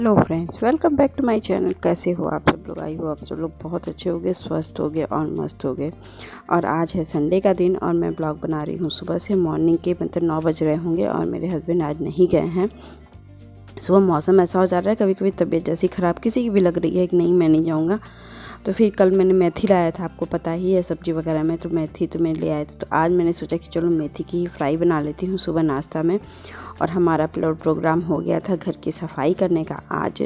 Hello friends, welcome back to my channel. कैसे हो आप सब लोग? आई हो आप सब लोग बहुत अच्छे होंगे, स्वस्थ होंगे और मस्त होंगे। और आज है संडे का दिन और मैं ब्लॉग बना रही हूँ सुबह से। मॉर्निंग के मतलब 9 बज रहे होंगे और मेरे हस्बैंड आज नहीं गए हैं। सुबह मौसम ऐसा हो जा रहा है, कभी कभी तबीयत जैसी ख़राब किसी की भी लग रही है कि नहीं मैं नहीं जाऊँगा। तो फिर कल मैंने मेथी लाया था, आपको पता ही है सब्ज़ी वगैरह में, तो मेथी तो मैं ले आया था। तो आज मैंने सोचा कि चलो मेथी की फ्राई बना लेती हूँ सुबह नाश्ता में। और हमारा प्रोग्राम हो गया था घर की सफाई करने का आज।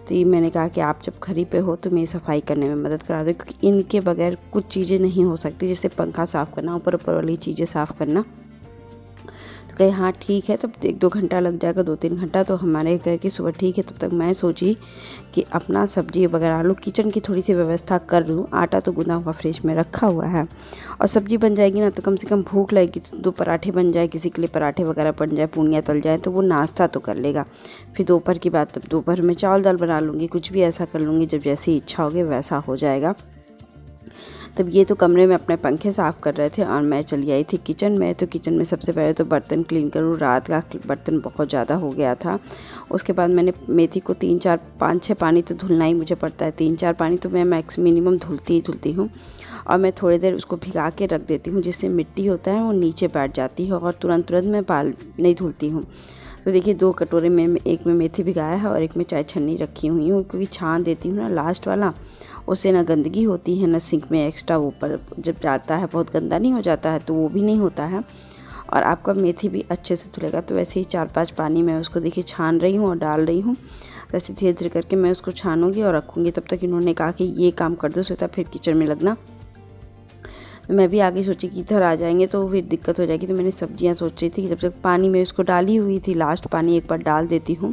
तो ये मैंने कहा कि आप जब घर ही पे हो तो मेरी सफाई करने में मदद करा दो, क्योंकि इनके बगैर कुछ चीज़ें नहीं हो सकती, जैसे पंखा साफ़ करना, ऊपर ऊपर वाली चीज़ें साफ़ करना। तो कहे हाँ ठीक है, तब 1-2 घंटा लग जाएगा, 2-3 घंटा। तो हमारे कहे कि सुबह ठीक है। तब तक मैं सोची कि अपना सब्जी वगैरह आलू किचन की थोड़ी सी व्यवस्था कर लूँ। आटा तो गूँधा हुआ फ्रिज में रखा हुआ है और सब्जी बन जाएगी ना, तो कम से कम भूख लगेगी तो 2 पराठे बन जाए, किसी के लिए पराठे वगैरह बन जाए, पूड़ियाँ तल जाए, तो वो नाश्ता तो कर लेगा। फिर दोपहर की बात, तब दोपहर में चावल दाल बना लूँगी, कुछ भी ऐसा कर लूँगी, जब जैसी इच्छा होगी वैसा हो जाएगा। तब ये तो कमरे में अपने पंखे साफ़ कर रहे थे और मैं चली आई थी किचन में। तो किचन में सबसे पहले तो बर्तन क्लीन करूँ, रात का बर्तन बहुत ज़्यादा हो गया था। उसके बाद मैंने मेथी को 3-4 5-6 पानी तो धुलना ही मुझे पड़ता है, 3-4 पानी तो मैं मिनिमम धुलती हूँ। और मैं थोड़ी देर उसको भिगा के रख देती हूँ, जिससे मिट्टी होता है वो नीचे बैठ जाती है, और तुरंत मैं बाल नहीं धुलती हूँ। तो देखिए 2 कटोरे में, एक में मेथी भिगाया है और एक में चाय छन्नी रखी हुई हूँ, क्योंकि छान देती हूँ ना लास्ट वाला, उससे ना गंदगी होती है ना सिंक में एक्स्ट्रा ऊपर जब जाता है बहुत गंदा नहीं हो जाता है, तो वो भी नहीं होता है और आपका मेथी भी अच्छे से धुलेगा। तो वैसे ही 4-5 पानी मैं उसको देखिए छान रही हूँ और डाल रही हूँ। वैसे धीरे धीरे करके मैं उसको छानूंगी और रखूँगी। तब तक इन्होंने कहा कि ये काम कर दो श्वेता, फिर किचन में लगना। तो मैं भी आगे सोची कि इधर आ जाएंगे तो फिर दिक्कत हो जाएगी। तो मैंने सब्जियां सोच रही थी कि जब तक पानी में उसको डाली हुई थी, लास्ट पानी एक बार डाल देती हूँ।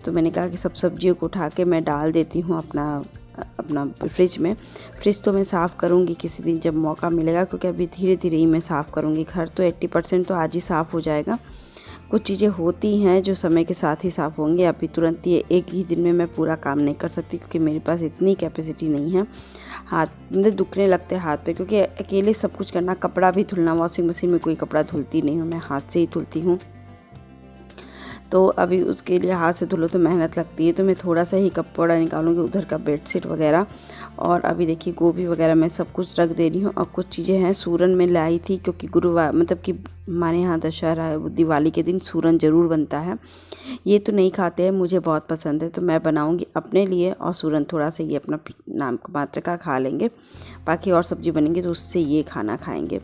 तो मैंने कहा कि सब सब्जियों को उठा के मैं डाल देती हूँ अपना फ्रिज में। फ्रिज तो मैं साफ़ करूँगी किसी दिन जब मौका मिलेगा, क्योंकि अभी धीरे धीरे ही मैं साफ़ करूँगी। घर तो 80% तो आज ही साफ़ हो जाएगा। कुछ चीज़ें होती हैं जो समय के साथ ही साफ़ होंगी। अभी तुरंत ये एक ही दिन में मैं पूरा काम नहीं कर सकती, क्योंकि मेरे पास इतनी कैपेसिटी नहीं है। हाथ मतलब दुखने लगते हाथ पे, क्योंकि अकेले सब कुछ करना, कपड़ा भी धुलना, वॉशिंग मशीन में कोई कपड़ा धुलती नहीं हूँ, मैं हाथ से ही धुलती हूँ। तो अभी उसके लिए हाथ से धुलो तो मेहनत लगती है। तो मैं थोड़ा सा ही कपड़ा निकालूंगी उधर का, बेडशीट वगैरह। और अभी देखिए गोभी वगैरह मैं सब कुछ रख दे रही हूँ। और कुछ चीज़ें हैं सूरन में लाई थी, क्योंकि गुरुवार मतलब कि हमारे यहाँ दशहरा है, दिवाली के दिन सूरन ज़रूर बनता है। ये तो नहीं खाते हैं, मुझे बहुत पसंद है, तो मैं बनाऊँगी अपने लिए। और सूरन थोड़ा सा ये अपना नाम मात्र का खा लेंगे, बाकी और सब्ज़ी बनेंगी तो उससे ये खाना खाएँगे।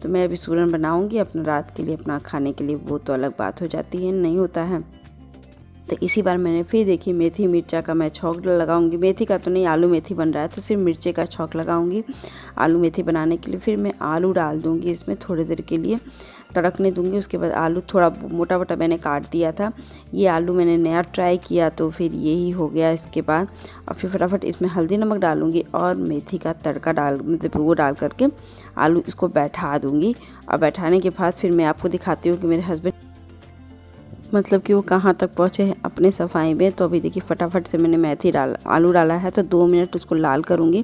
तो मैं अभी सूरन बनाऊंगी अपना रात के लिए, अपना खाने के लिए, वो तो अलग बात हो जाती है, नहीं होता है। तो इसी बार मैंने फिर देखी मेथी मिर्चा का मैं छौंक लगाऊंगी। मेथी का तो नहीं, आलू मेथी बन रहा है, तो सिर्फ मिर्चे का छौंक लगाऊंगी आलू मेथी बनाने के लिए। फिर मैं आलू डाल दूंगी इसमें, थोड़ी देर के लिए तड़कने दूंगी। उसके बाद आलू थोड़ा मोटा मोटा मैंने काट दिया था, ये आलू मैंने नया ट्राई किया, तो फिर यही हो गया इसके बाद। और फिर फटाफट इसमें हल्दी नमक डालूंगी और मेथी का तड़का मतलब वो डाल करके आलू इसको बैठा दूंगी। और बैठाने के बाद फिर मैं आपको दिखाती हूँ कि मेरे हस्बैंड मतलब कि वो कहाँ तक पहुँचे हैं अपने सफाई में। तो अभी देखिए फटाफट से मैंने आलू डाला है, तो 2 मिनट उसको लाल करूँगी,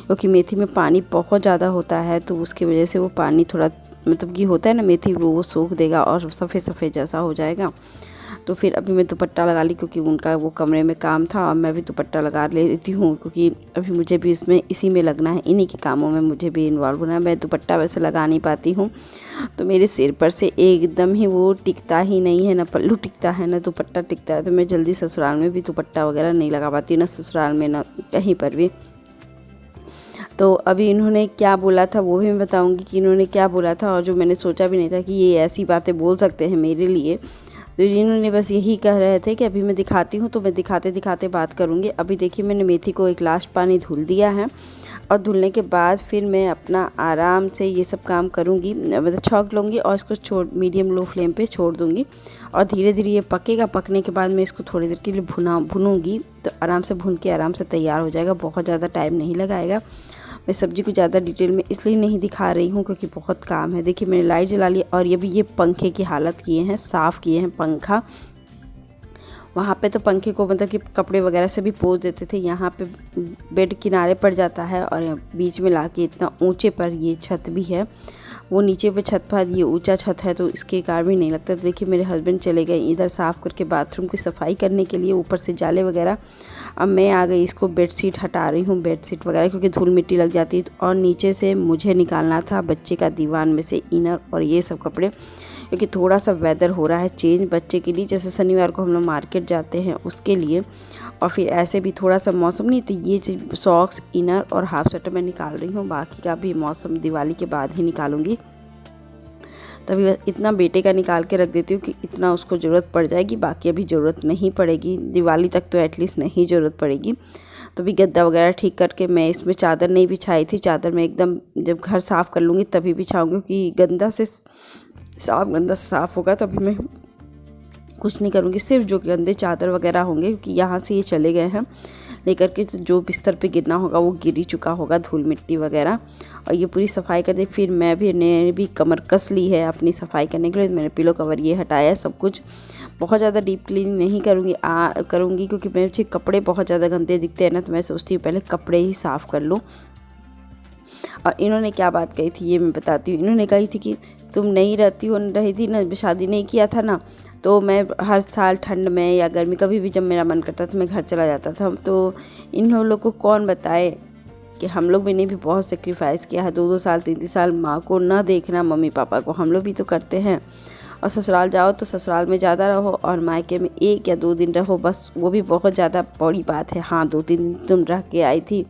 क्योंकि मेथी में पानी बहुत ज़्यादा होता है, तो उसकी वजह से वो पानी थोड़ा मतलब कि होता है ना, मेथी वो सोख देगा और सफ़ेद सफ़ेद जैसा हो जाएगा। तो फिर अभी मैं दुपट्टा लगा ली, क्योंकि उनका वो कमरे में काम था और मैं भी दुपट्टा लगा लेती हूँ, क्योंकि अभी मुझे भी इसी में लगना है, इन्हीं के कामों में मुझे भी इन्वॉल्व होना है। मैं दुपट्टा वैसे लगा नहीं पाती हूँ, तो मेरे सिर पर से एकदम ही वो टिकता ही नहीं है, ना पल्लू टिकता है ना दुपट्टा टिकता है। तो मैं जल्दी ससुराल में भी दुपट्टा वगैरह नहीं लगा पाती, ना ससुराल में ना कहीं पर भी। तो अभी इन्होंने क्या बोला था वो भी मैं बताऊंगी कि इन्होंने क्या बोला था, और जो मैंने सोचा भी नहीं था कि ये ऐसी बातें बोल सकते हैं मेरे लिए। तो इन्होंने बस यही कह रहे थे कि अभी मैं दिखाती हूँ, तो मैं दिखाते दिखाते बात करूँगी। अभी देखिए मैंने मेथी को एक लास्ट पानी धुल दिया है, और धुलने के बाद फिर मैं अपना आराम से ये सब काम करूँगी, मतलब छौंक लूँगी और इसको मीडियम लो फ्लेम पे छोड़ दूँगी। और धीरे धीरे ये पकेगा। पकने के बाद मैं इसको थोड़ी देर के लिए भूनूंगी, तो आराम से भून के आराम से तैयार हो जाएगा, बहुत ज़्यादा टाइम नहीं लगाएगा। मैं सब्ज़ी को ज़्यादा डिटेल में इसलिए नहीं दिखा रही हूँ, क्योंकि बहुत काम है। देखिए मैंने लाइट जला ली, और ये भी ये पंखे की हालत किए हैं, साफ़ किए हैं पंखा। वहाँ पे तो पंखे को मतलब कि कपड़े वगैरह से भी पोंछ देते थे, यहाँ पे बेड किनारे पड़ जाता है और बीच में लाके इतना ऊंचे पर ये छत भी है, वो नीचे पे छत पर ये ऊंचा छत है तो इसके कारण भी नहीं लगता। तो देखिए मेरे हस्बैंड चले गए इधर साफ़ करके बाथरूम की सफाई करने के लिए, ऊपर से जाले वगैरह। अब मैं आ गई इसको बेडशीट हटा रही हूँ, बेडशीट वगैरह क्योंकि धूल मिट्टी लग जाती है। और नीचे से मुझे निकालना था बच्चे का दीवान में से इनर और ये सब कपड़े, क्योंकि थोड़ा सा वेदर हो रहा है चेंज बच्चे के लिए। जैसे शनिवार को हम लोग मार्केट जाते हैं उसके लिए, और फिर ऐसे भी थोड़ा सा मौसम नहीं, तो ये चीज़ सॉक्स, इनर और हाफ स्वेटर मैं निकाल रही हूँ। बाकी का भी मौसम दिवाली के बाद ही निकालूंगी। तभी बस इतना बेटे का निकाल के रख देती हूँ कि इतना उसको ज़रूरत पड़ जाएगी, बाकी अभी ज़रूरत नहीं पड़ेगी, दिवाली तक तो एटलीस्ट नहीं ज़रूरत पड़ेगी। तो भी गद्दा वगैरह ठीक करके मैं इसमें चादर नहीं बिछाई थी, चादर मैं एकदम जब घर साफ़ कर लूँगी तभी बिछाऊँगी, क्योंकि गंदा साफ़ होगा तभी मैं कुछ नहीं करूँगी। सिर्फ जो गंदे चादर वगैरह होंगे, क्योंकि यहाँ से ये चले गए हैं लेकर के, तो जो बिस्तर पे गिरना होगा वो गिर ही चुका होगा, धूल मिट्टी वगैरह। और ये पूरी सफाई कर दी। फिर मैंने भी कमर कस ली है अपनी सफाई करने के लिए। मैंने पिलो कवर ये हटाया, सब कुछ। बहुत ज़्यादा डीप क्लीनिंग नहीं करूँगी क्योंकि मुझे कपड़े बहुत ज़्यादा गंदे दिखते हैं ना, तो मैं सोचती हूँ पहले कपड़े ही साफ़ कर लूँ। और इन्होंने क्या बात कही थी ये मैं बताती हूँ। इन्होंने कही थी कि तुम नहीं रही थी ना, शादी नहीं किया था ना, तो मैं हर साल ठंड में या गर्मी कभी भी जब मेरा मन करता था मैं घर चला जाता था। तो इन लोगों को कौन बताए कि हम लोग मैंने भी बहुत सेक्रीफाइस किया है, 2-2 साल 3-3 साल माँ को ना देखना, मम्मी पापा को, हम लोग भी तो करते हैं। और ससुराल जाओ तो ससुराल में ज़्यादा रहो और मायके में 1 या 2 दिन रहो बस, वो भी बहुत ज़्यादा बड़ी बात है। हाँ 2-3 दिन तुम रह के आई थी,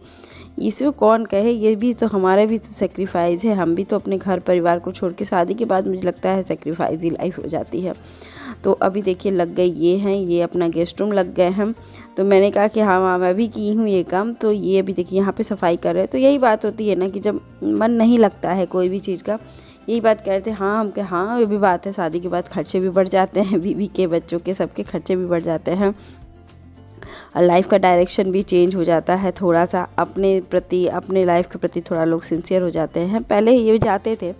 इसमें कौन कहे, ये भी तो हमारा भी तो सेक्रीफाइस है। हम भी तो अपने घर परिवार को छोड़ के शादी के बाद मुझे लगता है सेक्रीफाइस ही लाइफ हो जाती है। तो अभी देखिए लग गए ये अपना गेस्ट रूम लग गए हैं। तो मैंने कहा कि हाँ मैं भी की हूँ ये काम। तो ये अभी देखिए यहाँ पे सफाई कर रहे हैं। तो यही बात होती है ना कि जब मन नहीं लगता है कोई भी चीज़ का, यही बात कह रहे थे। हाँ हम हाँ ये भी बात है, शादी के बाद खर्चे भी बढ़ जाते हैं, बीवी के, बच्चों के, सबके खर्चे भी बढ़ जाते हैं और लाइफ का डायरेक्शन भी चेंज हो जाता है थोड़ा सा। अपने लाइफ के प्रति थोड़ा लोग सिंसियर हो जाते हैं। पहले ये जाते थे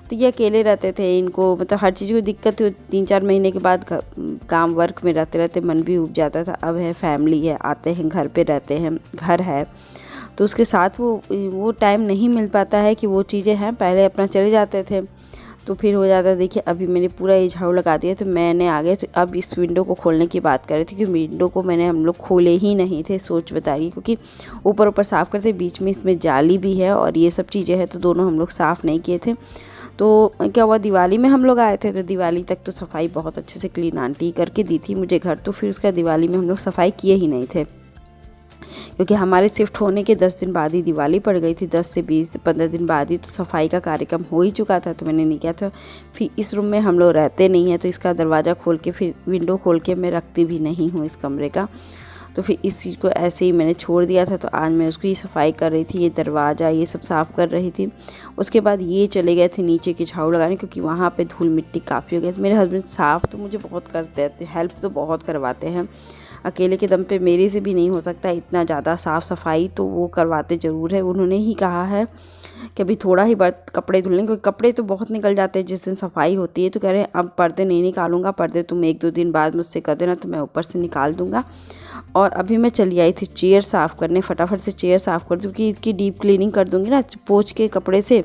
तो ये अकेले रहते थे, इनको मतलब हर चीज़ को दिक्कत 3-4 महीने के बाद काम वर्क में रहते रहते मन भी उब जाता था। अब है फैमिली है, आते हैं घर पे रहते हैं, घर है, तो उसके साथ वो टाइम नहीं मिल पाता है कि वो चीज़ें हैं। पहले अपना चले जाते थे तो फिर हो जाता है। देखिए अभी मैंने पूरा ये झाड़ू लगा दिया तो मैंने आ गए। तो अब इस विंडो को खोलने की बात कर रही थी कि विंडो को हम लोग खोले ही नहीं थे, सोच बताइए, क्योंकि ऊपर साफ़ करते, बीच में इसमें जाली भी है और ये सब चीज़ें हैं, तो दोनों हम लोग साफ़ नहीं किए थे। तो क्या हुआ, दिवाली में हम लोग आए थे तो दिवाली तक तो सफाई बहुत अच्छे से क्लीन आंटी करके दी थी मुझे घर। तो फिर उसका दिवाली में हम लोग सफाई किए ही नहीं थे, क्योंकि हमारे शिफ्ट होने के 10 दिन बाद ही दिवाली पड़ गई थी। 10 से 20-15 दिन बाद ही तो सफाई का कार्यक्रम हो ही चुका था, तो मैंने नहीं किया था। फिर इस रूम में हम लोग रहते नहीं हैं तो इसका दरवाज़ा खोल के, फिर विंडो खोल के मैं रखती भी नहीं हूँ इस कमरे का। तो फिर इस चीज़ को ऐसे ही मैंने छोड़ दिया था। तो आज मैं उसकी सफाई कर रही थी, ये दरवाज़ा ये सब साफ़ कर रही थी। उसके बाद ये चले गए थे नीचे की झाड़ू लगाने, क्योंकि वहाँ पे धूल मिट्टी काफ़ी हो गई थी। मेरे हस्बैंड साफ़ तो मुझे बहुत करते हैं, हेल्प तो बहुत करवाते हैं, अकेले के दम पे मेरे से भी नहीं हो सकता इतना ज़्यादा साफ़ सफाई, तो वो करवाते ज़रूर है। उन्होंने ही कहा है कि अभी थोड़ा ही कपड़े धुलने, क्योंकि कपड़े तो बहुत निकल जाते हैं जिस दिन सफाई होती है। तो कह रहे हैं अब पर्दे नहीं निकालूंगा, पर्दे तुम 1-2 दिन बाद मुझसे कर देना तो मैं ऊपर से निकाल दूंगा। और अभी मैं चली आई थी चेयर साफ़ करने, फटाफट से चेयर साफ़ कर दूँ, क्योंकि इसकी डीप क्लीनिंग कर दूँगी ना पोंछ के कपड़े से,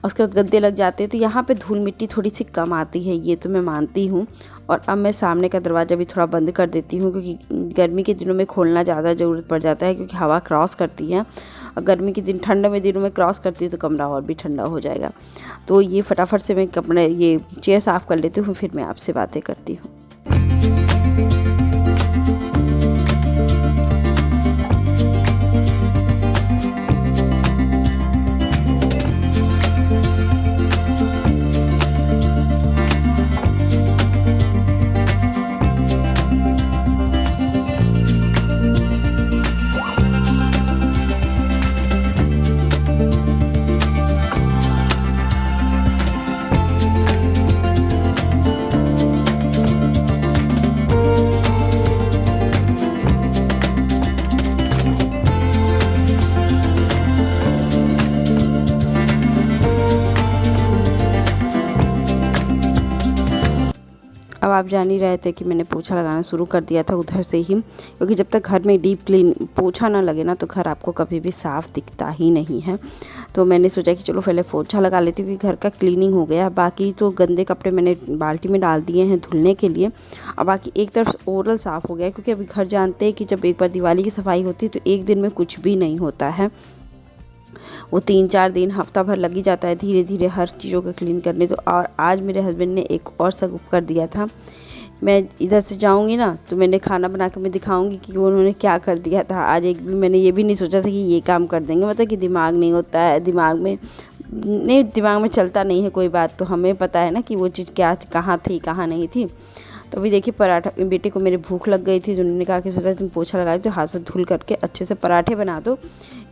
उसके बाद गद्दे लग जाते हैं तो यहाँ पे धूल मिट्टी थोड़ी सी कम आती है, ये तो मैं मानती हूँ। और अब मैं सामने का दरवाज़ा भी थोड़ा बंद कर देती हूँ, क्योंकि गर्मी के दिनों में खोलना ज़्यादा ज़रूरत पड़ जाता है, क्योंकि हवा क्रॉस करती है। और गर्मी के दिन ठंड में दिनों में क्रॉस करती है तो कमरा और भी ठंडा हो जाएगा। तो ये फटाफट से मैं कपड़े ये चेयर साफ़ कर लेती हूँ, फिर मैं आपसे बातें करती हूँ। आप जान ही रहे थे कि मैंने पोछा लगाना शुरू कर दिया था उधर से ही, क्योंकि जब तक घर में डीप क्लीन पोछा ना लगे ना तो घर आपको कभी भी साफ़ दिखता ही नहीं है। तो मैंने सोचा कि चलो पहले पोछा लगा लेती हूँ कि घर का क्लीनिंग हो गया। बाकी तो गंदे कपड़े मैंने बाल्टी में डाल दिए हैं धुलने के लिए, और बाकी एक तरफ ओरल साफ़ हो गया, क्योंकि अभी घर जानते हैं कि जब एक बार दिवाली की सफाई होती है तो एक दिन में कुछ भी नहीं होता है, वो 3-4 दिन हफ्ता भर लग ही जाता है धीरे धीरे हर चीज़ों को क्लीन करने। तो और आज मेरे हस्बैंड ने एक और सगुप कर दिया था। मैं इधर से जाऊंगी ना तो मैंने खाना बना के मैं दिखाऊंगी कि उन्होंने क्या कर दिया था। आज एक भी मैंने ये भी नहीं सोचा था कि ये काम कर देंगे, मतलब कि दिमाग नहीं होता है, दिमाग में चलता नहीं है कोई बात, तो हमें पता है ना कि वो चीज़ क्या कहाँ थी कहाँ नहीं थी। तो अभी देखिए पराठा, बेटे को मेरे भूख लग गई थी तो उन्होंने कहा कि सोचा तुम पोछा लगाए तो हाथ में धुल करके अच्छे से पराठे बना दो,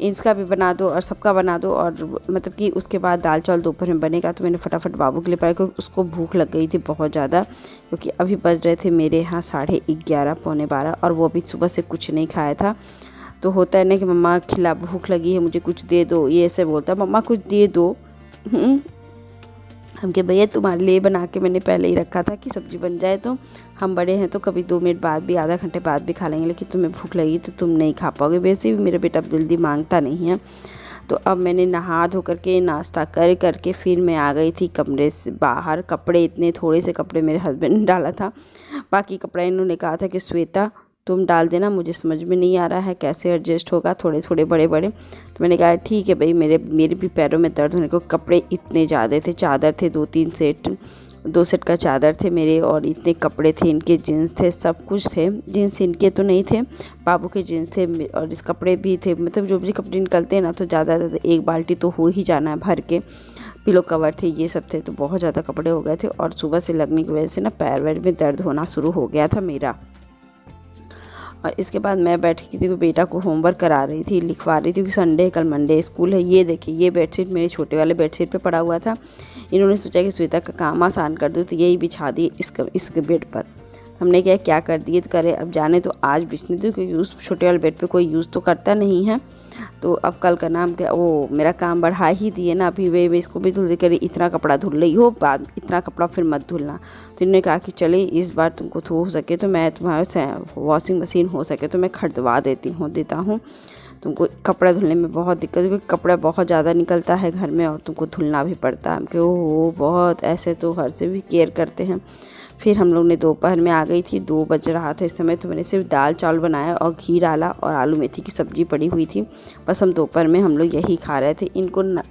इसका भी बना दो और सबका बना दो, और मतलब कि उसके बाद दाल चावल दोपहर में बनेगा। तो मैंने फटाफट बाबू के लिए पाया, क्योंकि उसको भूख लग गई थी बहुत ज़्यादा, क्योंकि अभी बज रहे थे मेरे यहाँ 11:30 पौने 12, और वो अभी सुबह से कुछ नहीं खाया था। तो होता है ना कि मम्मा खिला, भूख लगी है मुझे कुछ दे दो, ये ऐसे बोलता है, मम्मा कुछ दे दो। हम कहे भैया तुम्हारे लिए बना के मैंने पहले ही रखा था कि सब्ज़ी बन जाए, तो हम बड़े हैं तो कभी 2 मिनट बाद भी, आधा घंटे बाद भी खा लेंगे, लेकिन तुम्हें भूख लगी तो तुम नहीं खा पाओगे। वैसे भी मेरा बेटा जल्दी मांगता नहीं है। तो अब मैंने नहा धो करके नाश्ता कर करके फिर मैं आ गई थी कमरे से बाहर। कपड़े इतने थोड़े से कपड़े मेरे हस्बैंड ने डाला था, बाकी कपड़े इन्होंने कहा था कि श्वेता तुम डाल देना, मुझे समझ में नहीं आ रहा है कैसे एडजस्ट होगा, थोड़े थोड़े बड़े बड़े। तो मैंने कहा ठीक है भाई, मेरे भी पैरों में दर्द होने को। कपड़े इतने ज़्यादा थे, चादर थे 2-3 सेट, 2 सेट का चादर थे मेरे, और इतने कपड़े थे, इनके जीन्स थे, सब कुछ थे। जीन्स इनके तो नहीं थे, बाबू के जीन्स थे, और इस कपड़े भी थे। मतलब जो भी कपड़े निकलते हैं ना तो ज़्यादा एक बाल्टी तो हो ही जाना है भर के। पिलो कवर थे, ये सब थे, तो बहुत ज़्यादा कपड़े हो गए थे, और सुबह से लगने की वजह से ना पैर वैर में दर्द होना शुरू हो गया था मेरा। और इसके बाद मैं बैठी थी, बेटा को होमवर्क करा रही थी, लिखवा रही थी, क्योंकि संडे कल मंडे स्कूल है। ये देखिए ये बेडशीट मेरे छोटे वाले बेडशीट पे पड़ा हुआ था। इन्होंने सोचा कि श्वेता का काम आसान कर दो, तो यही बिछा दी इसके बेड पर। हमने क्या कर दिए, तो करे अब जाने तो आज बिछने दो, क्योंकि उस छोटे वाले बेड पे कोई यूज़ तो करता नहीं है। तो अब कल का नाम क्या, वो मेरा काम बढ़ा ही दिए ना। अभी वे इसको भी धुल दे करे, इतना कपड़ा धुल रही हो, बाद इतना कपड़ा फिर मत धुलना। तो इन्होंने कहा कि चले इस बार तुमको हो सके तो मैं तुम्हारे वॉशिंग मशीन हो सके तो मैं खरीदवा देता हूँ। तुमको कपड़ा धुलने में बहुत दिक्कत है, क्योंकि कपड़ा बहुत ज़्यादा निकलता है घर में और तुमको धुलना भी पड़ता है। कि वो बहुत ऐसे तो हर से भी केयर करते हैं। फिर हम लोग ने दोपहर में आ गई थी, 2 बज रहा था इस समय, तो मैंने सिर्फ दाल चावल बनाया और घी डाला, और आलू मेथी की सब्ज़ी पड़ी हुई थी। बस हम दोपहर में हम लोग यही खा रहे थे।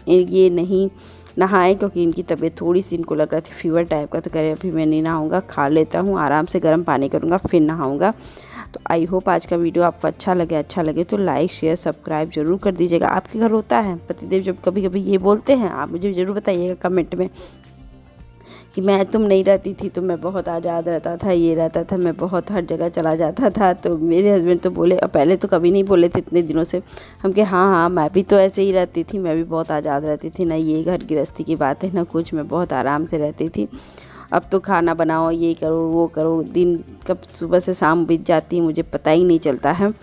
ये नहीं नहाए, क्योंकि इनकी तबीयत थोड़ी सी, इनको लग रहा था फीवर टाइप का, तो कह रहे अभी मैं नहीं नहाऊँगा, खा लेता हूँ, आराम से गर्म पानी करूँगा फिर नहाऊँगा। तो आई होप आज का वीडियो आपको अच्छा लगे तो लाइक शेयर सब्सक्राइब जरूर कर दीजिएगा। आपके घर होता है पतिदेव जब कभी कभी ये बोलते हैं, आप मुझे ज़रूर बताइएगा कमेंट में कि मैं तुम नहीं रहती थी तो मैं बहुत आज़ाद रहता था, ये रहता था, मैं बहुत हर जगह चला जाता था। तो मेरे हस्बैंड तो बोले, और पहले तो कभी नहीं बोले थे इतने दिनों से। हम कहे हाँ मैं भी तो ऐसे ही रहती थी, मैं भी बहुत आज़ाद रहती थी ना, ये घर गृहस्थी की बात है ना कुछ, मैं बहुत आराम से रहती थी। अब तो खाना बनाओ, ये करो वो करो, दिन कब सुबह से शाम बीत जाती है मुझे पता ही नहीं चलता है।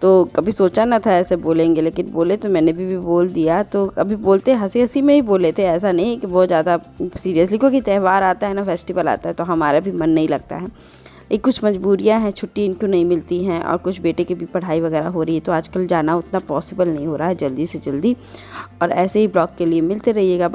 तो कभी सोचा ना था ऐसे बोलेंगे, लेकिन बोले तो मैंने भी बोल दिया। तो अभी बोलते हंसी हंसी में ही बोले थे, ऐसा नहीं कि बहुत ज़्यादा सीरियसली, क्योंकि त्यौहार आता है ना, फेस्टिवल आता है, तो हमारा भी मन नहीं लगता है। एक कुछ मजबूरियां हैं, छुट्टी इनको नहीं मिलती हैं, और कुछ बेटे की भी पढ़ाई वगैरह हो रही है, तो आजकल जाना उतना पॉसिबल नहीं हो रहा है जल्दी से जल्दी। और ऐसे ही ब्लॉग के लिए मिलते रहिएगा।